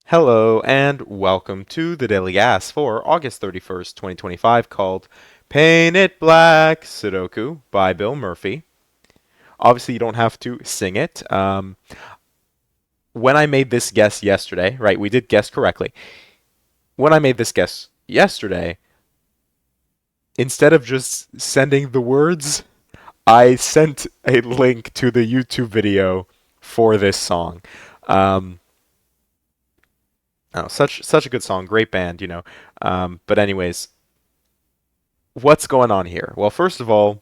Hello and welcome to the Daily Gas for August 31st, 2025, called Paint It Black Sudoku by Bill Murphy. Obviously, you don't have to sing it. When I made this guess yesterday, right, we did guess correctly. When I made this guess yesterday, instead of just sending the words, I sent a link to the YouTube video for this song. Um, such a good song, great band. But anyways, what's going on here? Well, first of all,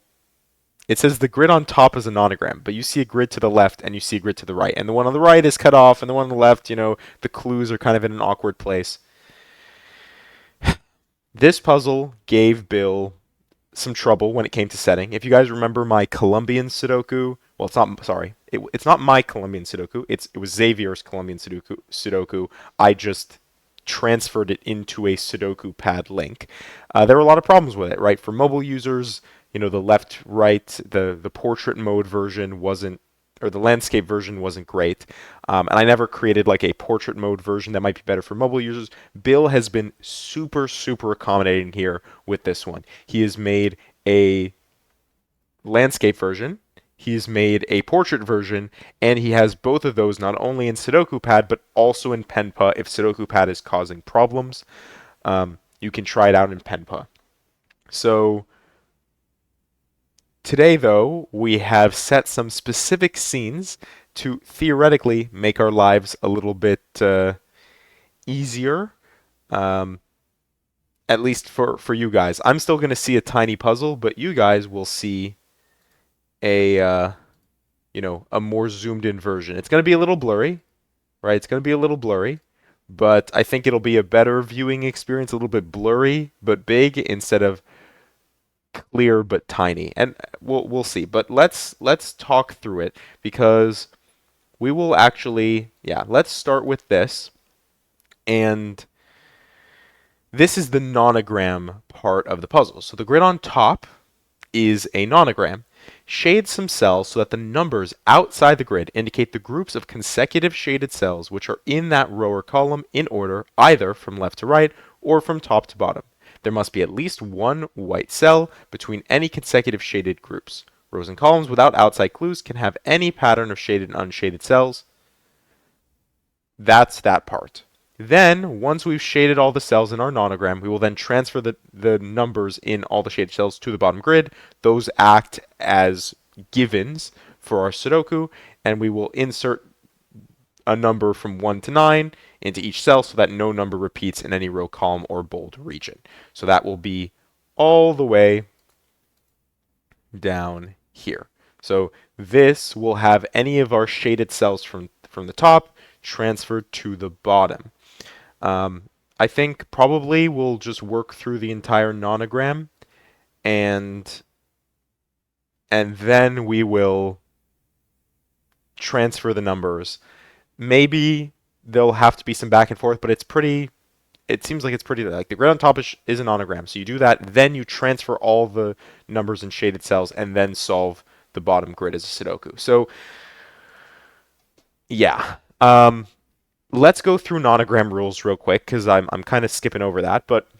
it says the grid on top is a nonogram, but you see a grid to the left and you see a grid to the right. And the one on the right is cut off, and the one on the left, the clues are kind of in an awkward place. This puzzle gave Bill some trouble when it came to setting. If you guys remember my Colombian Sudoku, well, it's not, sorry, it's not my Colombian Sudoku, it was Xavier's Colombian Sudoku. I just transferred it into a Sudoku pad link. There were a lot of problems with it, right? For mobile users, the left, right, the portrait mode version wasn't, or the landscape version wasn't great. And I never created like a portrait mode version that might be better for mobile users. Bill has been super accommodating here with this one. He has made a landscape version. He's made a portrait version, and he has both of those not only in Sudoku Pad, but also in Penpa if Sudoku Pad is causing problems. You can try it out in Penpa. So today, though, we have set some specific scenes to theoretically make our lives a little bit easier, um, at least for you guys. I'm still going to see a tiny puzzle, but you guys will see a more zoomed in version. It's going to be a little blurry, right? It's going to be a little blurry, but I think it'll be a better viewing experience, a little bit blurry but big instead of clear but tiny. And we'll see. But let's talk through it because we will actually, yeah, let's start with this. And this is the nonogram part of the puzzle. So the grid on top is a nonogram. Shade some cells so that the numbers outside the grid indicate the groups of consecutive shaded cells which are in that row or column in order, either from left to right or from top to bottom. There must be at least one white cell between any consecutive shaded groups. Rows and columns without outside clues can have any pattern of shaded and unshaded cells. That's that part. Then, once we've shaded all the cells in our nonogram, we will then transfer the numbers in all the shaded cells to the bottom grid. Those act as givens for our Sudoku, and we will insert a number from 1 to 9 into each cell so that no number repeats in any row, column, or bold region. So that will be all the way down here. So this will have any of our shaded cells from the top transferred to the bottom. I think probably we'll just work through the entire nonogram and then we will transfer the numbers. Maybe there'll have to be some back and forth, but it seems like it's pretty, like the grid on top is an nonogram. So you do that, then you transfer all the numbers and shaded cells and then solve the bottom grid as a Sudoku. So yeah. Let's go through nonogram rules real quick because I'm kind of skipping over that, but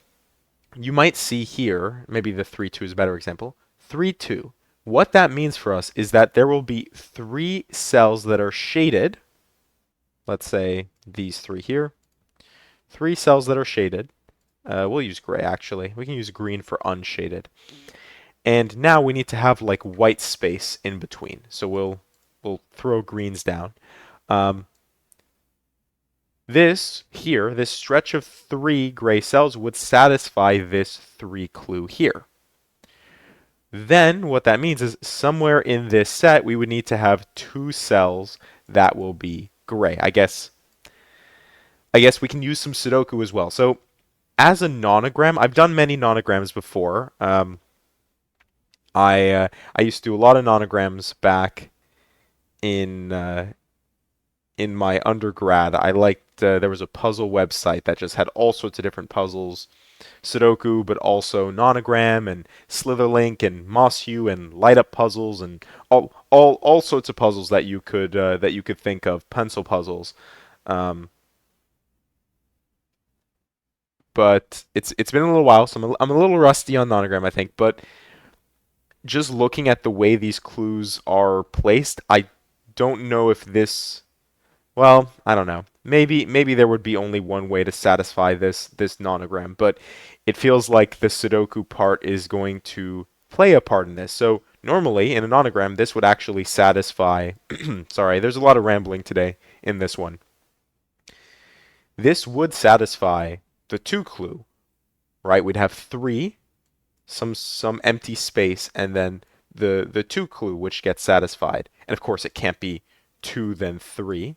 you might see here, maybe the 3-2 is a better example. 3-2. What that means for us is that there will be 3 cells that are shaded. Let's say these 3 here. 3 cells that are shaded. We'll use gray actually. We can use green for unshaded. And now we need to have like white space in between. So we'll throw greens down. This here, this stretch of 3 gray cells would satisfy this 3 clue here. Then what that means is somewhere in this set we would need to have 2 cells that will be gray. I guess we can use some Sudoku as well. So as a nonogram, I've done many nonograms before. I used to do a lot of nonograms back in my undergrad. I liked there was a puzzle website that just had all sorts of different puzzles, Sudoku, but also nonogram and Slitherlink and Moss-U and light up puzzles and all sorts of puzzles that you could think of, pencil puzzles. but it's been a little while, so I'm a little rusty on nonogram, I think. But just looking at the way these clues are placed, I don't know if this. Well, I don't know. Maybe there would be only one way to satisfy this nonogram, but it feels like the Sudoku part is going to play a part in this. So normally in a nonogram, this would actually satisfy. Sorry, there's a lot of rambling today in this one. This would satisfy the two clue, right? We'd have three, some empty space, and then the two clue which gets satisfied. And of course, it can't be two then three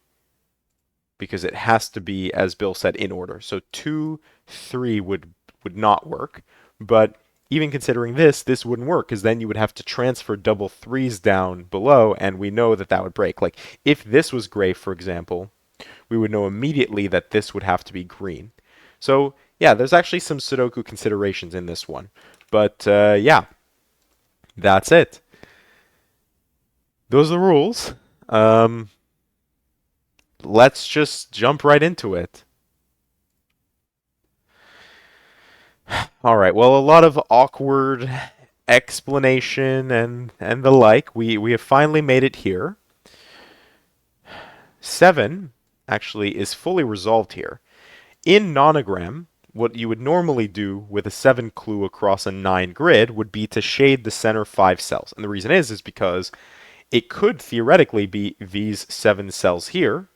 because it has to be, as Bill said, in order. So 2, 3 would not work. But even considering this wouldn't work because then you would have to transfer double threes down below, and we know that that would break. Like if this was gray, for example, we would know immediately that this would have to be green. So yeah, there's actually some Sudoku considerations in this one. But yeah, that's it. Those are the rules. Let's just jump right into it. All right. Well, a lot of awkward explanation and the like. We have finally made it here. 7 actually is fully resolved here. In nonogram, what you would normally do with a 7 clue across a 9 grid would be to shade the center 5 cells. And the reason is because it could theoretically be these 7 cells here,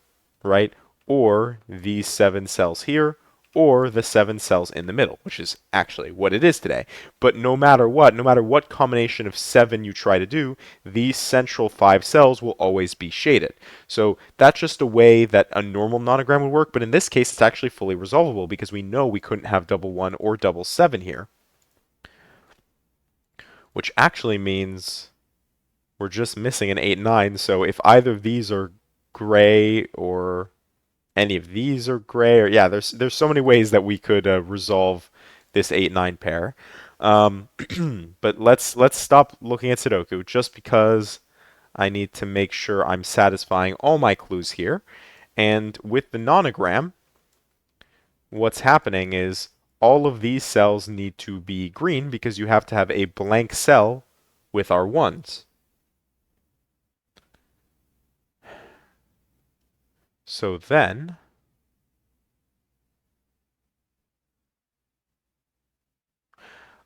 right? Or these 7 cells here, or the 7 cells in the middle, which is actually what it is today. But no matter what combination of 7 you try to do, these central 5 cells will always be shaded. So that's just a way that a normal nonogram would work, but in this case it's actually fully resolvable because we know we couldn't have double 1 or double 7 here. Which actually means we're just missing an 8, 9, so if either of these are gray or any of these are gray, or yeah, there's so many ways that we could resolve this 8-9 pair. But let's stop looking at Sudoku just because I need to make sure I'm satisfying all my clues here. And with the nonogram, what's happening is all of these cells need to be green because you have to have a blank cell with our ones. So then,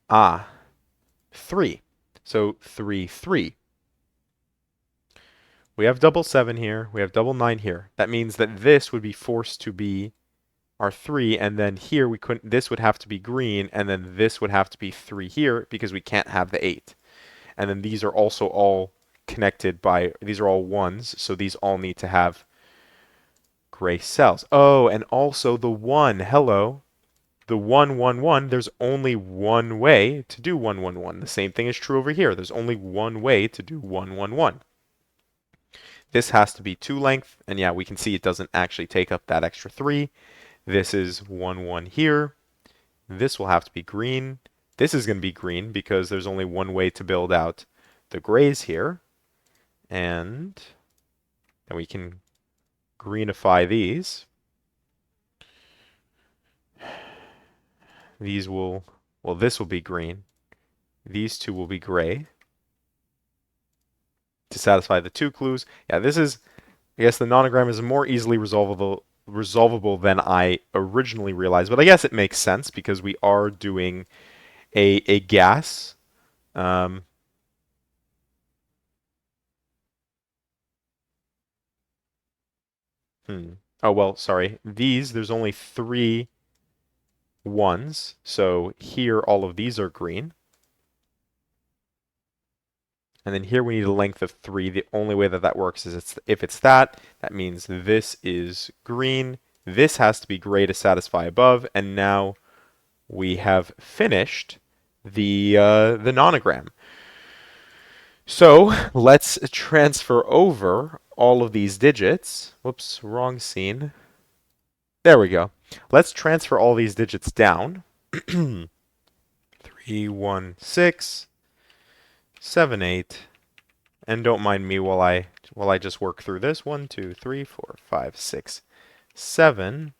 ah, 3. So 3, 3. We have double 7 here. We have double 9 here. That means that this would be forced to be our 3, and then here we couldn't. This would have to be green, and then this would have to be 3 here because we can't have the 8. And then these are also all connected by, these are all 1s, so these all need to have gray cells. Oh, and also the 1. Hello. The 1, 1, 1, there's only one way to do 1, 1, 1. The same thing is true over here. There's only one way to do 1, 1, 1. This has to be 2 length, and yeah, we can see it doesn't actually take up that extra 3. This is 1, 1 here. This will have to be green. This is going to be green because there's only one way to build out the grays here. And then we can greenify these. These will, well, this will be green. These two will be gray to satisfy the 2 clues. Yeah, this is, I guess the nonogram is more easily resolvable than I originally realized, but I guess it makes sense because we are doing a gas. Oh, well, sorry. These, there's only 3 1s, so here all of these are green. And then here we need a length of 3. The only way that that works is if it's that means this is green. This has to be gray to satisfy above, and now we have finished the nonogram. So let's transfer over all of these digits. Whoops, wrong scene. There we go. Let's transfer all these digits down. 3, 1, 6. 7, 8, and don't mind me while I just work through this. 1, 2, 3, 4, 5, 6, 7.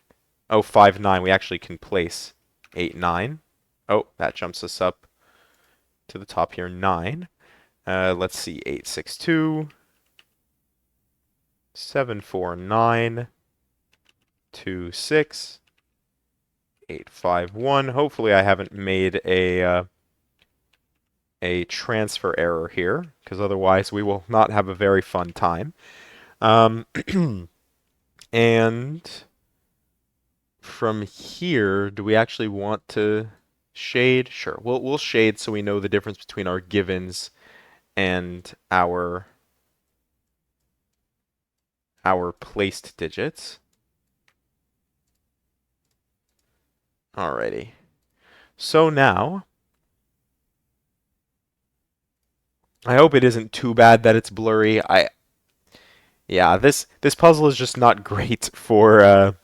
Oh, 5, 9. We actually can place 8, 9. Oh, that jumps us up to the top here, 9. Let's see, 8, 6, 2, 7, 4, 9, 2, 6, 8, 5, 1. Hopefully I haven't made a transfer error here, because otherwise we will not have a very fun time. And from here, do we actually want to shade? Sure, we'll shade so we know the difference between our givens and our placed digits. Alrighty. So now, I hope it isn't too bad that it's blurry. Yeah, this puzzle is just not great for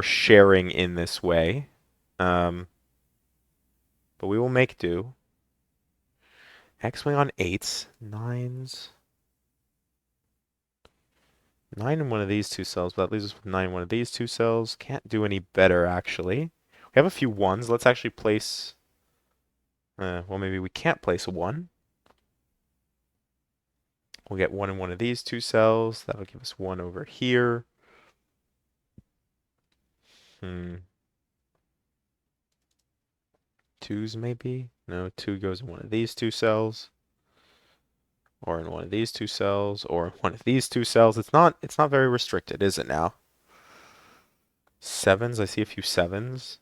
sharing in this way. Um, but we will make do. X-wing on 8s, 9s. 9 in one of these two cells, but that leaves us with 9 in one of these two cells. Can't do any better, actually. We have a few 1s. Let's actually place... well, maybe we can't place a 1. We'll get 1 in one of these two cells. That'll give us 1 over here. 2s maybe? No, 2 goes in one of these two cells. Or in one of these two cells. Or in one of these two cells. It's not very restricted, is it now? 7s, I see a few 7s.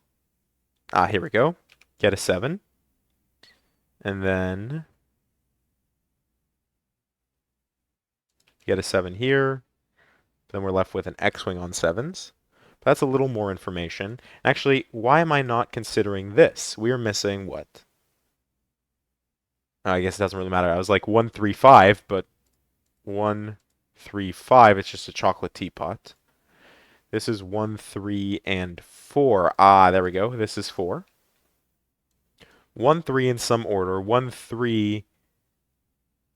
Ah, here we go. Get a 7. And then get a 7 here. Then we're left with an X-wing on 7s. But that's a little more information. Actually, why am I not considering this? We are missing what? I guess it doesn't really matter. I was like 1, 3, 5, but 1, 3, 5, it's just a chocolate teapot. This is 1, 3, and 4. Ah, there we go. This is 4. 1, 3 in some order. 1, 3,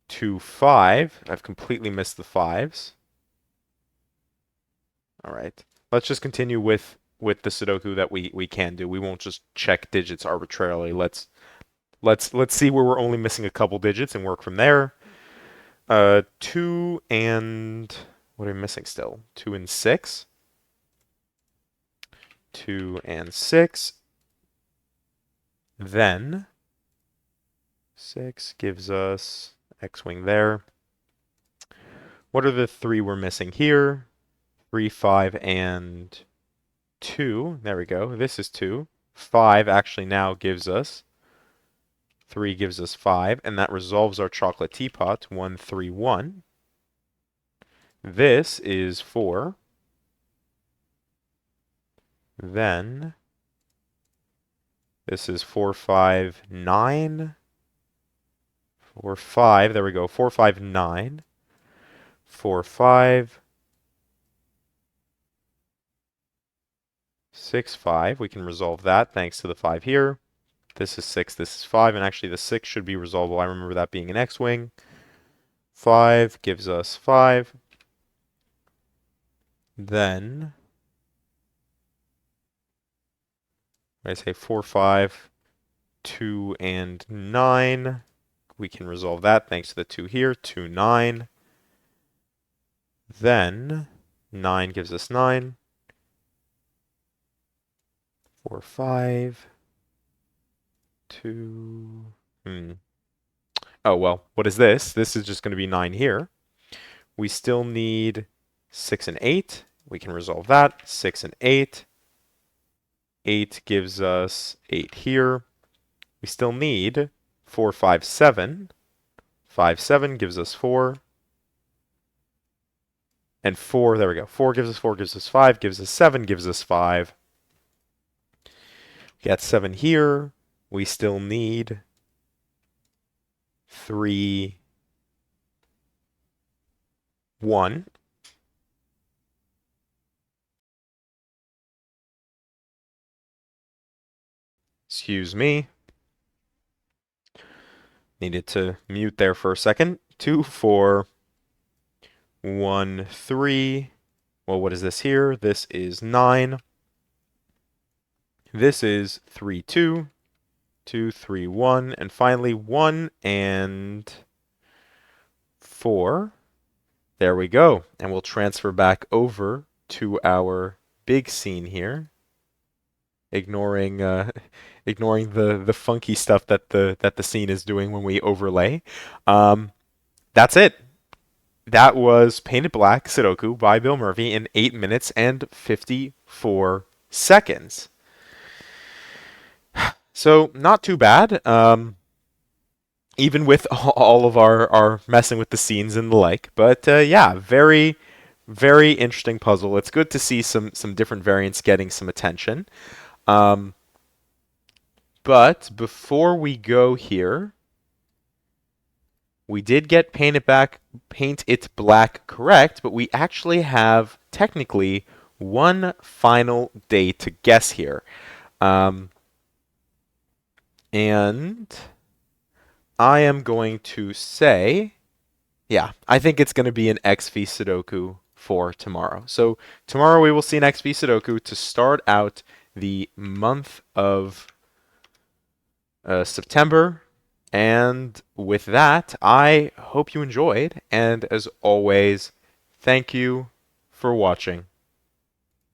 2, 5. I've completely missed the 5s. All right. Let's just continue with the Sudoku that we can do. We won't just check digits arbitrarily. Let's see where we're only missing a couple digits and work from there. 2 and what are we missing still? 2 and 6. 2 and 6. Then 6 gives us X-wing there. What are the 3 we're missing here? 3, 5, and 2. There we go. This is 2. 5 actually now gives us 3 gives us 5, and that resolves our chocolate teapot. 1, 3, 1. This is 4. Then this is 4, 5, 9. 4, 5. There we go. 4, 5, 9. 4, 5. 6, 5. We can resolve that thanks to the 5 here. This is 6, this is 5, and actually the 6 should be resolvable. I remember that being an X-wing. 5 gives us 5. Then I say 4, 5, 2, and 9. We can resolve that thanks to the 2 here. 2, 9. Then 9 gives us 9. 4, 5, 2. Oh, well, what is this? This is just going to be 9 here. We still need 6 and 8. We can resolve that. 6 and 8. 8 gives us 8 here. We still need 4, 5, 7. 5, 7 gives us 4. And 4, there we go. 4 gives us 4, gives us 5, gives us 7, gives us 5. We got 7 here. We still need 3, 1. Excuse me. Needed to mute there for a second. 2, 4, 1, 3. Well, what is this here? This is 9. This is 3, 2, 2, 3, 1, and finally 1 and 4. There we go. And we'll transfer back over to our big scene here, ignoring ignoring the funky stuff that the scene is doing when we overlay. Um, that's it. That was Painted Black Sudoku by Bill Murphy in 8 minutes and 54 seconds. So not too bad. Even with all of our messing with the scenes and the like. But yeah, very, very interesting puzzle. It's good to see some different variants getting some attention. Um, but before we go here, we did get Paint It Black correct, but we actually have technically one final day to guess here. Um, and I am going to say, yeah, I think it's going to be an XV Sudoku for tomorrow. So tomorrow we will see an XV Sudoku to start out the month of September. And with that, I hope you enjoyed. And as always, thank you for watching.